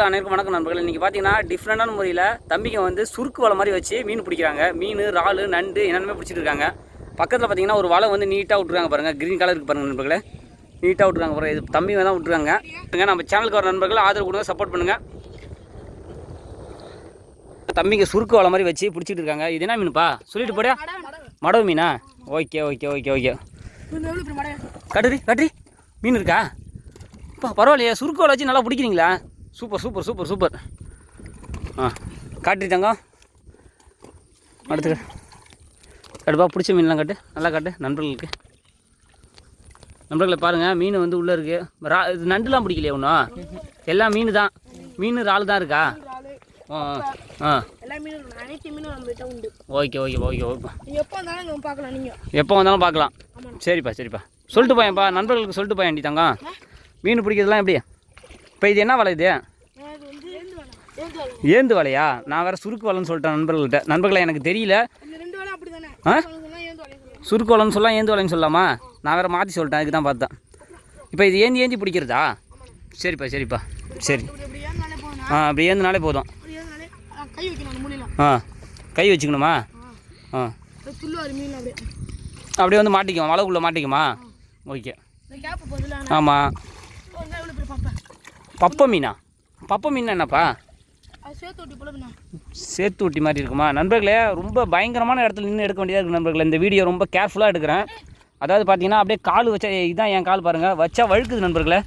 அனைவருக்கும் வணக்கம் நண்பர்கள். இன்றைக்கி பார்த்தீங்கன்னா டிஃப்ரெண்டான முறையில் தம்பிங்க வந்து சுருக்கு வலை மாதிரி வச்சு மீன் பிடிக்கிறாங்க. மீன், இறால், நண்டு என்னென்னமே பிடிச்சிட்டு இருக்காங்க. பக்கத்தில் பார்த்தீங்கன்னா ஒரு வலை வந்து நீட்டாக விட்டுருக்காங்க பாருங்கள். க்ரீன் கலருக்கு பாருங்கள் நண்பர்களே, நீட்டாக விட்டுருக்காங்க பாருங்கள். இது தம்பிங்க தான் விட்டுருக்காங்க. நம்ம சேனலுக்கு வர நண்பர்கள் ஆதரவு கொடுங்க, சப்போர்ட் பண்ணுங்கள். தம்பிங்க சுருக்கு வலை மாதிரி வச்சு பிடிச்சிட்டு இருக்காங்க. இது என்ன மீனுப்பா சொல்லிட்டு போடியா? மடவு மீனா? Okay okay okay okay. கட்டுரி மீன் இருக்கா? இப்போ பரவாயில்லையா, சுருக்கு வலை வச்சு நல்லா பிடிக்கிறீங்களா? Super super super super. காட்டுறி தங்கம், அடுத்து கடுப்பா பிடிச்ச மீன்லாம் காட்டு, நல்லா காட்டு நண்பர்களுக்கு. நண்பர்களை பாருங்கள், மீன் வந்து உள்ளே இருக்குது. இது நண்டுலாம் பிடிக்கலையா ஒன்றும்? எல்லாம் மீன் தான், மீன் இறால் தான் இருக்கா? Okay okay okay okay. எப்போ வந்தாலும் பார்க்கலாம். சரிப்பா சரிப்பா, சொல்லிட்டு போயேன்ப்பா, நண்பர்களுக்கு சொல்லிட்டு போயேன்டி தங்கம். மீன் பிடிக்கிறதுலாம் எப்படி? இப்போ இது என்ன வலை? இது ஏந்து வலையா? நான் வேறு சுருக்கு வலைன்னு சொல்லிட்டேன் நண்பர்கள்கிட்ட. நண்பர்களை எனக்கு தெரியல. சுருக்கு வலைன்னு சொல்லலாம், ஏந்து வலைன்னு சொல்லலாமா? நான் வேறு மாற்றி சொல்லிட்டேன், அதுக்கு தான் பார்த்தேன். இப்போ இது ஏந்தி பிடிக்கிறதா? சரிப்பா சரிப்பா சரி. அப்படி ஏந்துனாலே போதும். கை வச்சுக்கணுமா? அப்படியே வந்து மாட்டிக்குமா, வலைக்குள்ளே மாட்டிக்குமா? ஓகே. ஆமாம். பப்பை மீனா? பப்பை மீன் என்னப்பா? சேத்து ஊட்டி மாதிரி இருக்குமா? நண்பர்களே, ரொம்ப பயங்கரமான இடத்துல நின்று எடுக்க வேண்டியதாக இருக்குது நண்பர்களே. இந்த வீடியோ ரொம்ப கேர்ஃபுல்லாக எடுக்கிறேன். அதாவது பார்த்தீங்கன்னா அப்படியே கால் வச்சா, இதுதான் என் கால் பாருங்கள், வச்சா வழுக்குது நண்பர்களே.